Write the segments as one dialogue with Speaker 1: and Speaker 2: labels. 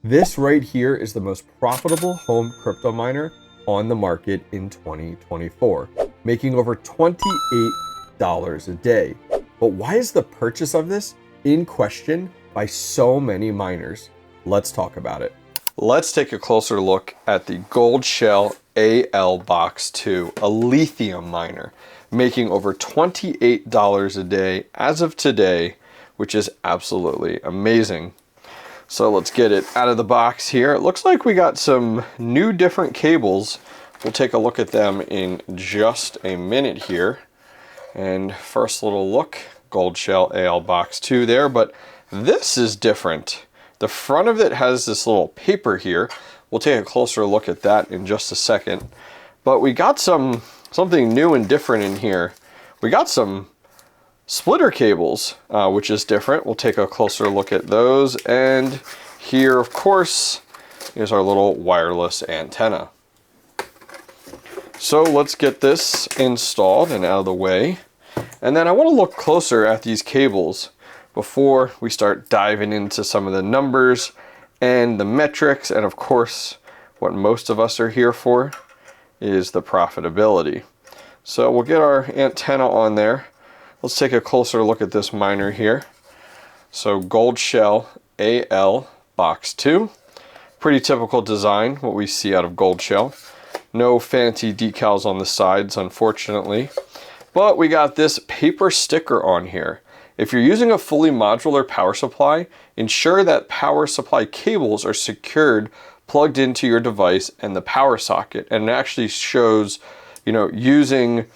Speaker 1: This right here is the most profitable home crypto miner on the market in 2024, making over $28 a day. But why is the purchase of this in question by so many miners? Let's talk about it. Let's take a closer look at the Goldshell AL-Box II, a lithium miner, making over $28 a day as of today, which is absolutely amazing. So let's get it out of the box here. It looks like we got some new different cables. We'll take a look at them in just a minute here. And first little look, Goldshell AL-Box II there, but this is different. The front of it has this little paper here. We'll take a closer look at that in just a second. But we got something new and different in here. We got some splitter cables, which is different. We'll take a closer look at those. And here, of course, is our little wireless antenna. So let's get this installed and out of the way. And then I want to look closer at these cables before we start diving into some of the numbers and the metrics. And of course, what most of us are here for is the profitability. So we'll get our antenna on there. Let's take a closer look at this miner here. So Goldshell AL-Box II. Pretty typical design, what we see out of Goldshell. No fancy decals on the sides, unfortunately. But we got this paper sticker on here. If you're using a fully modular power supply, ensure that power supply cables are secured, plugged into your device and the power socket. And it actually shows, using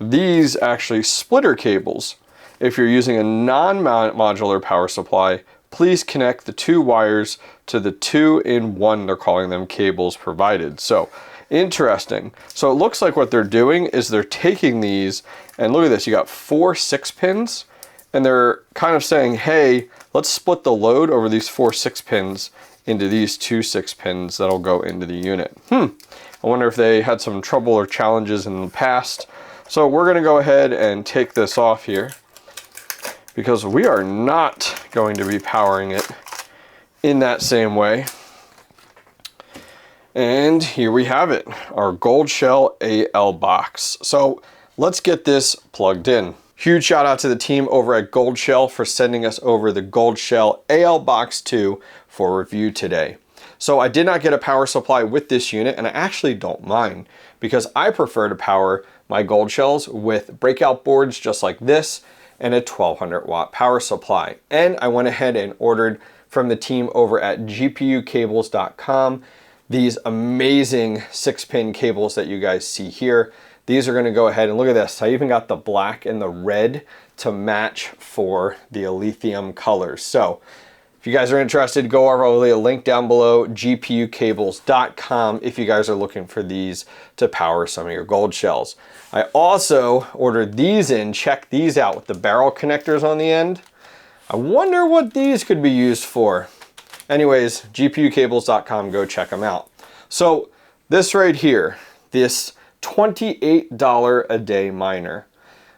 Speaker 1: these actually splitter cables. If you're using a non-modular power supply, please connect the two wires to the 2-in-1, they're calling them, cables provided. So interesting. So it looks like what they're doing is they're taking these, and look at this, you got 4 6-pins, and they're kind of saying, hey, let's split the load over these 4 6-pins into these 2 6-pins that'll go into the unit. I wonder if they had some trouble or challenges in the past. So we're gonna go ahead and take this off here because we are not going to be powering it in that same way. And here we have it, our Goldshell AL-Box. So let's get this plugged in. Huge shout out to the team over at Goldshell for sending us over the Goldshell AL-Box II for review today. So I did not get a power supply with this unit, and I actually don't mind because I prefer to power my Goldshells with breakout boards just like this and a 1200 watt power supply. And I went ahead and ordered from the team over at gpucables.com these amazing 6-pin cables that you guys see here. These are gonna go ahead and look at this. I even got the black and the red to match for the Alephium colors. So if you guys are interested, go over, I'll leave a link down below, gpucables.com, if you guys are looking for these to power some of your Goldshells. I also ordered these in, check these out with the barrel connectors on the end. I wonder what these could be used for. Anyways, gpucables.com, go check them out. So this right here, this $28 a day miner,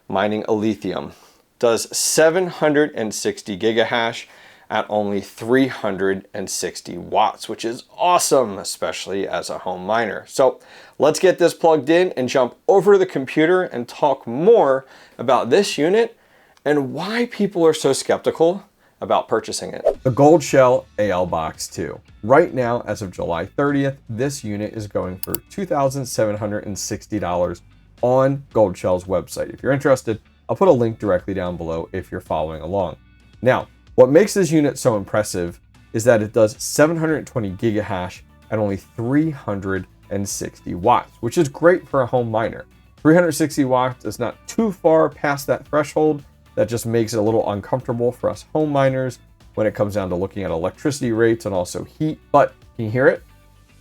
Speaker 1: mining Alephium, does 760 gigahash at only 360 watts, which is awesome, especially as a home miner. So let's get this plugged in and jump over to the computer and talk more about this unit and why people are so skeptical about purchasing it. The Goldshell AL-Box II. Right now, as of July 30th, this unit is going for $2,760 on Goldshell's website. If you're interested, I'll put a link directly down below if you're following along. Now, what makes this unit so impressive is that it does 720 gigahash at only 360 watts, which is great for a home miner. 360 watts is not too far past that threshold. That just makes it a little uncomfortable for us home miners when it comes down to looking at electricity rates and also heat. But can you hear it?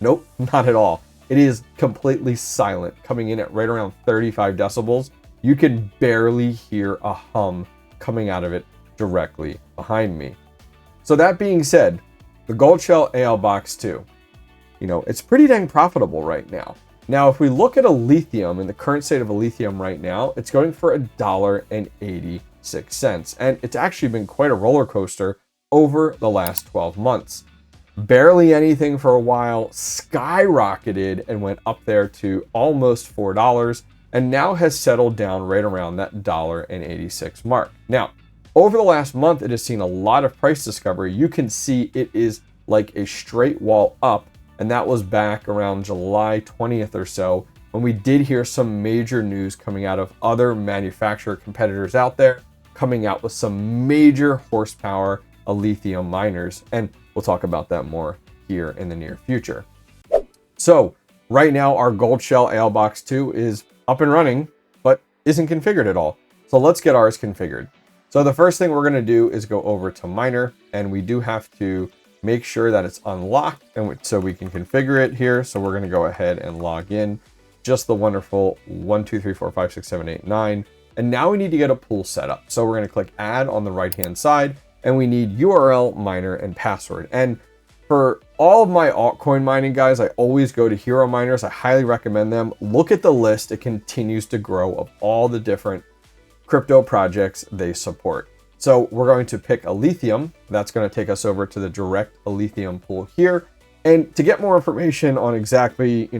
Speaker 1: Nope, not at all. It is completely silent, coming in at right around 35 decibels. You can barely hear a hum coming out of it directly behind me. So that being said, the Goldshell AL-Box II, it's pretty dang profitable right now. Now, if we look at Alephium, in the current state of Alephium right now, it's going for $1.86. And it's actually been quite a roller coaster over the last 12 months. barely anything for a while, skyrocketed and went up there to almost $4, and now has settled down right around that $1.86 mark. Now, over the last month, it has seen a lot of price discovery. You can see it is like a straight wall up, and that was back around July 20th or so, when we did hear some major news coming out of other manufacturer competitors out there, coming out with some major horsepower lithium miners. And we'll talk about that more here in the near future. So right now, our Goldshell AL-Box II is up and running, but isn't configured at all. So let's get ours configured. So the first thing we're going to do is go over to Miner, and we do have to make sure that it's unlocked, and so we can configure it here. So we're going to go ahead and log in, just the wonderful 1, 2, 3, 4, 5, 6, 7, 8, 9. And now we need to get a pool set up. So we're going to click add on the right hand side, and we need URL, miner, and password. And for all of my altcoin mining guys, I always go to Hero Miners. I highly recommend them. Look at the list. It continues to grow of all the different crypto projects they support. So we're going to pick Alephium. That's going to take us over to the direct Alephium pool here. And to get more information on exactly,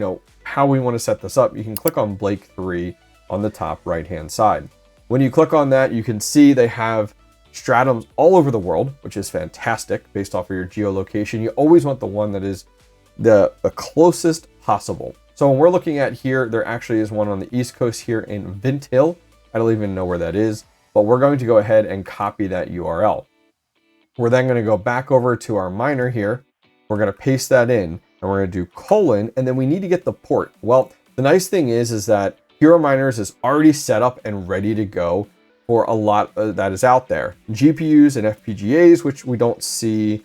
Speaker 1: how we want to set this up, you can click on Blake 3 on the top right hand side. When you click on that, you can see they have stratums all over the world, which is fantastic based off of your geolocation. You always want the one that is the closest possible. So when we're looking at here, there actually is one on the East Coast here in Vint Hill. I don't even know where that is, but we're going to go ahead and copy that URL. We're then going to go back over to our miner here. We're going to paste that in, and we're going to do colon, and then we need to get the port. Well, the nice thing is that Hero Miners is already set up and ready to go for a lot that is out there. GPUs and FPGAs, which we don't see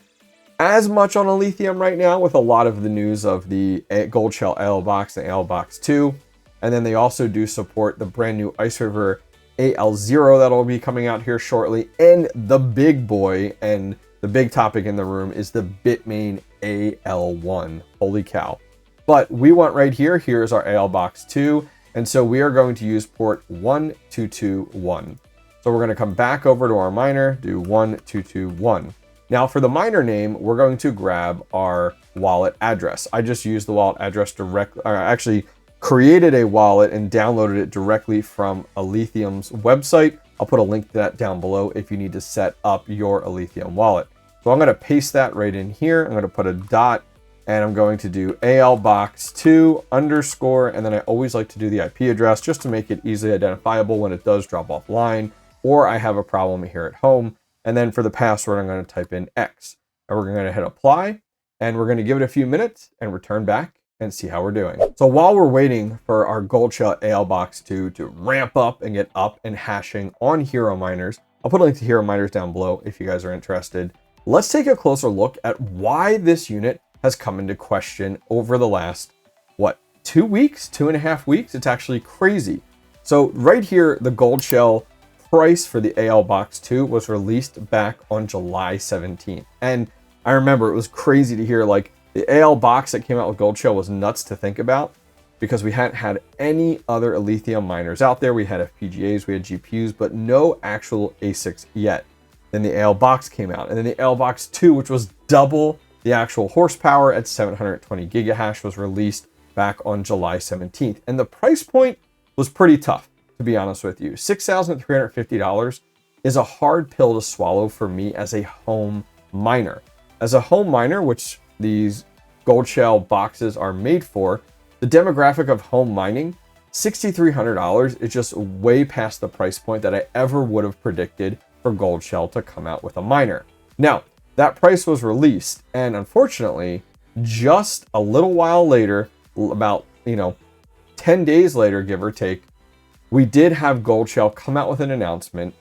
Speaker 1: as much on Alephium right now with a lot of the news of the Goldshell AL-Box and AL-Box II. And then they also do support the brand new Iceriver AL0 that'll be coming out here shortly. And the big boy and the big topic in the room is the Bitmain AL1. Holy cow. But we want right here, here's our AL-Box II. And so we are going to use port 1221. So we're going to come back over to our miner, do 1221. Now for the miner name, we're going to grab our wallet address. I just used the wallet address directly, actually created a wallet and downloaded it directly from Alephium's website. I'll put a link to that down below if you need to set up your Alephium wallet. So I'm going to paste that right in here. I'm going to put a dot, and I'm going to do AL-Box 2 _ and then I always like to do the IP address just to make it easily identifiable when it does drop offline or I have a problem here at home. And then for the password, I'm going to type in X, and we're going to hit apply, and we're going to give it a few minutes and return back and see how we're doing. So while we're waiting for our Goldshell AL-Box II to ramp up and get up and hashing on Hero Miners, I'll put a link to Hero Miners down below if you guys are interested. Let's take a closer look at why this unit has come into question over the last, 2 weeks, 2.5 weeks? It's actually crazy. So right here, the Goldshell price for the AL-Box II was released back on July 17th. And I remember it was crazy to hear, like, the AL-Box that came out with Goldshell was nuts to think about because we hadn't had any other Alephium miners out there. We had FPGAs, we had GPUs, but no actual ASICs yet. Then the AL-Box came out, and then the AL-Box II, which was double the actual horsepower at 720 gigahash, was released back on July 17th. And the price point was pretty tough, to be honest with you. $6,350 is a hard pill to swallow for me as a home miner. As a home miner, which these Goldshell boxes are made for, the demographic of home mining, $6,300 is just way past the price point that I ever would have predicted for Goldshell to come out with a miner. Now, that price was released, and unfortunately, just a little while later, about 10 days later, give or take, we did have Goldshell come out with an announcement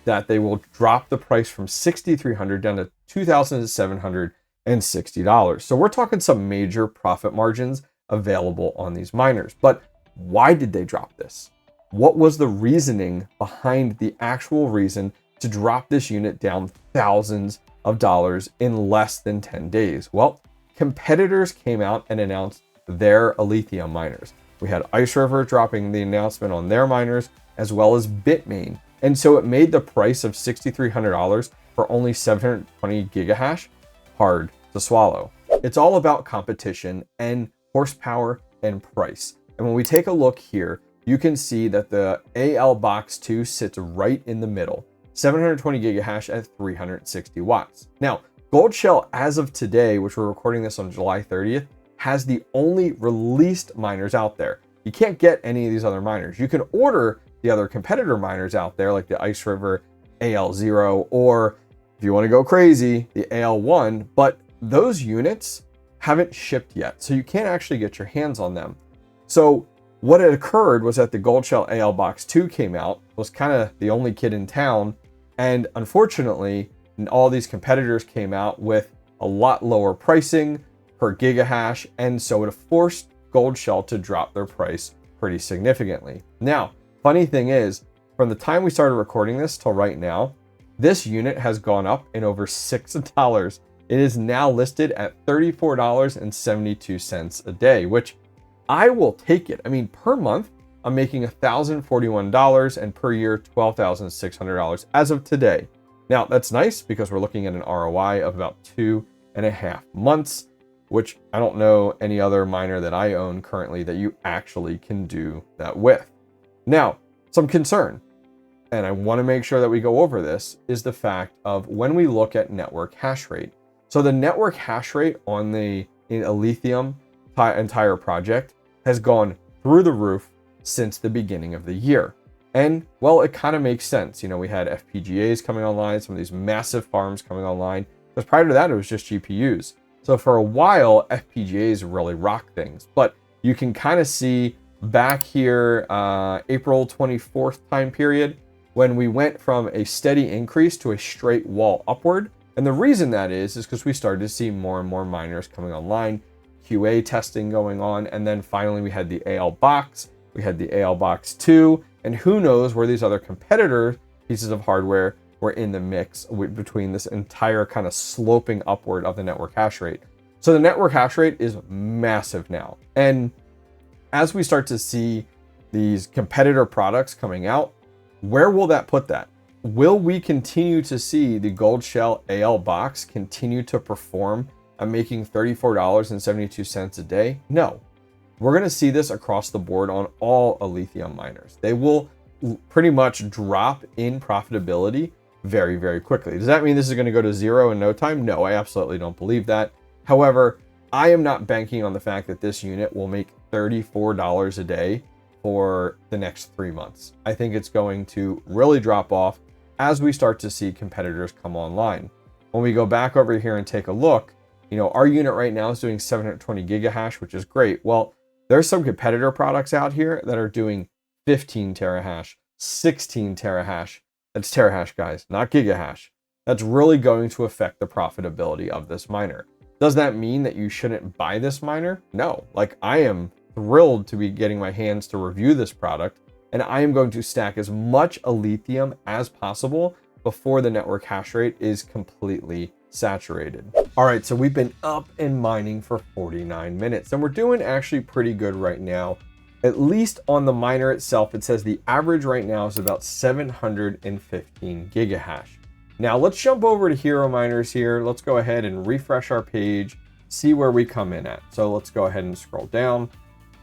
Speaker 1: that they will drop the price from $6,300 down to $2,760. So we're talking some major profit margins available on these miners. But why did they drop this? What was the reasoning behind the actual reason to drop this unit down thousands of dollars in less than 10 days? Well, competitors came out and announced their Alephium miners. We had Iceriver dropping the announcement on their miners, as well as Bitmain. And so it made the price of $6,300 for only 720 gigahash hard to swallow. It's all about competition and horsepower and price. And when we take a look here, you can see that the AL Box II sits right in the middle, 720 gigahash at 360 watts. Now, Goldshell, as of today, which we're recording this on July 30th, has the only released miners out there. You can't get any of these other miners. You can order the other competitor miners out there, like the Iceriver AL0, or if you want to go crazy, the AL1, but those units haven't shipped yet, so you can't actually get your hands on them. So what had occurred was that the Goldshell AL-Box II came out, was kind of the only kid in town, and unfortunately, all these competitors came out with a lot lower pricing per gigahash, and so it forced Goldshell to drop their price pretty significantly. Now, funny thing is, from the time we started recording this till right now, this unit has gone up in over $6. It is now listed at $34.72 a day, which I will take it. I mean, per month, I'm making $1,041 and per year, $12,600 as of today. Now, that's nice because we're looking at an ROI of about 2.5 months, which I don't know any other miner that I own currently that you actually can do that with. Now, some concern, and I want to make sure that we go over this, is the fact of when we look at network hash rate. So the network hash rate on the Alephium entire project has gone through the roof since the beginning of the year. And well, it kind of makes sense. You know, we had FPGAs coming online, some of these massive farms coming online. Because prior to that, it was just GPUs. So for a while, FPGAs really rock things. But you can kind of see back here, April 24th time period, when we went from a steady increase to a straight wall upward. And the reason that is because we started to see more and more miners coming online, QA testing going on, and then finally we had the AL Box, we had the AL Box II, and who knows where these other competitor pieces of hardware were in the mix between this entire kind of sloping upward of the network hash rate. So the network hash rate is massive now. And as we start to see these competitor products coming out, where will that put that? Will we continue to see the Goldshell AL Box continue to perform at making $34.72 a day? No. We're going to see this across the board on all Alephium miners. They will pretty much drop in profitability very, very quickly. Does that mean this is going to go to zero in no time? No, I absolutely don't believe that. However, I am not banking on the fact that this unit will make $34 a day for the next 3 months. I think it's going to really drop off as we start to see competitors come online. When we go back over here and take a look, you know, our unit right now is doing 720 gigahash, which is great. Well, there's some competitor products out here that are doing 15 terahash, 16 terahash. That's terahash, guys, not gigahash. That's really going to affect the profitability of this miner. Does that mean that you shouldn't buy this miner? No. Like, I am thrilled to be getting my hands to review this product, and I am going to stack as much Alephium as possible before the network hash rate is completely saturated. All right, so we've been up and mining for 49 minutes, and we're doing actually pretty good right now. At least on the miner itself, it says the average right now is about 715 gigahash. Now let's jump over to Hero Miners here. Let's go ahead and refresh our page, see where we come in at. So let's go ahead and scroll down.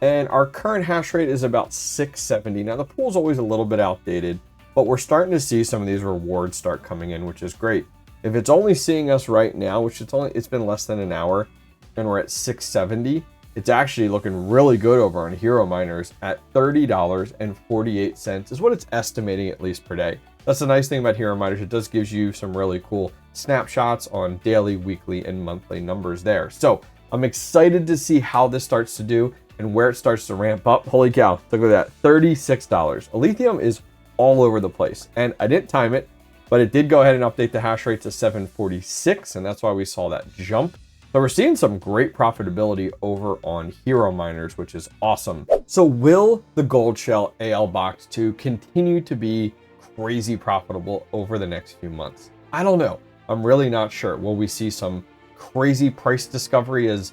Speaker 1: And our current hash rate is about 670. Now the pool is always a little bit outdated, but we're starting to see some of these rewards start coming in, which is great. If it's only seeing us right now, which it's been less than an hour, and we're at 670, it's actually looking really good over on Hero Miners at $30.48 is what it's estimating at least per day. That's the nice thing about Hero Miners. It does gives you some really cool snapshots on daily, weekly, and monthly numbers there. So I'm excited to see how this starts to do and where it starts to ramp up. Holy cow, look at that, $36. Alephium is all over the place, and I didn't time it, but it did go ahead and update the hash rate to 746, and that's why we saw that jump. So we're seeing some great profitability over on Hero Miners, which is awesome. So will the Goldshell AL-Box II continue to be crazy profitable over the next few months? I don't know. I'm really not sure. Will we see some crazy price discovery as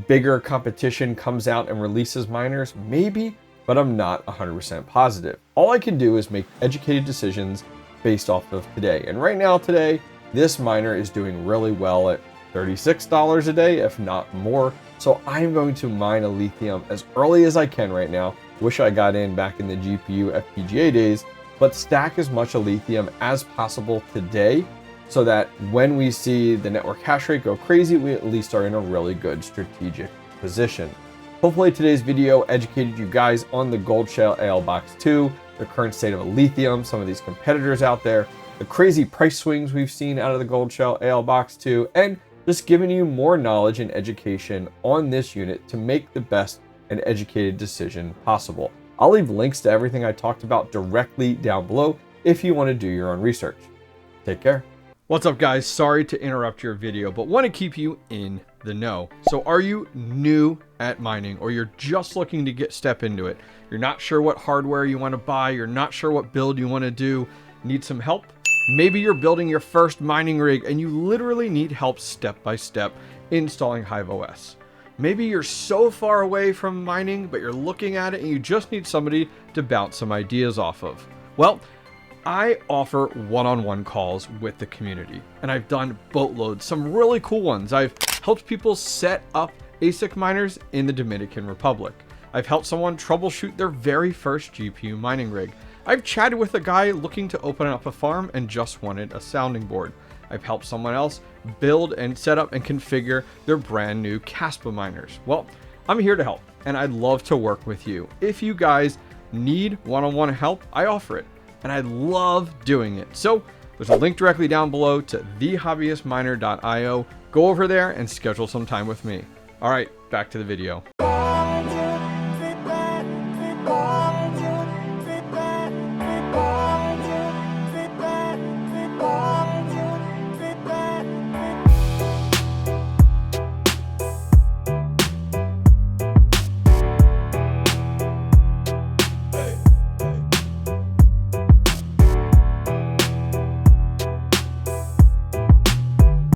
Speaker 1: bigger competition comes out and releases miners? Maybe, but I'm not 100% positive. All I can do is make educated decisions based off of today. And right now, today, this miner is doing really well at $36 a day, if not more. So I'm going to mine a lithium as early as I can right now. Wish I got in back in the GPU FPGA days, but stack as much lithium as possible today so that when we see the network hash rate go crazy, we at least are in a really good strategic position. Hopefully today's video educated you guys on the Goldshell AL-Box II, the current state of lithium, some of these competitors out there, the crazy price swings we've seen out of the Goldshell AL-Box II, and just giving you more knowledge and education on this unit to make the best and educated decision possible. I'll leave links to everything I talked about directly down below if you want to do your own research. Take care. What's up, guys? Sorry to interrupt your video, but want to keep you in the know. So are you new at mining, or you're just looking to step into it? You're not sure what hardware you want to buy, you're not sure what build you want to do, need some help? Maybe you're building your first mining rig and you literally need help step by step installing Hive OS. Maybe you're so far away from mining, but you're looking at it and you just need somebody to bounce some ideas off of. Well, I offer one-on-one calls with the community, and I've done boatloads, some really cool ones. I've helped people set up ASIC miners in the Dominican Republic. I've helped someone troubleshoot their very first GPU mining rig. I've chatted with a guy looking to open up a farm and just wanted a sounding board. I've helped someone else build and set up and configure their brand new Caspa miners. Well, I'm here to help, and I'd love to work with you. If you guys need one-on-one help, I offer it, and I love doing it. So there's a link directly down below to thehobbyistminer.io. Go over there and schedule some time with me. All right, back to the video.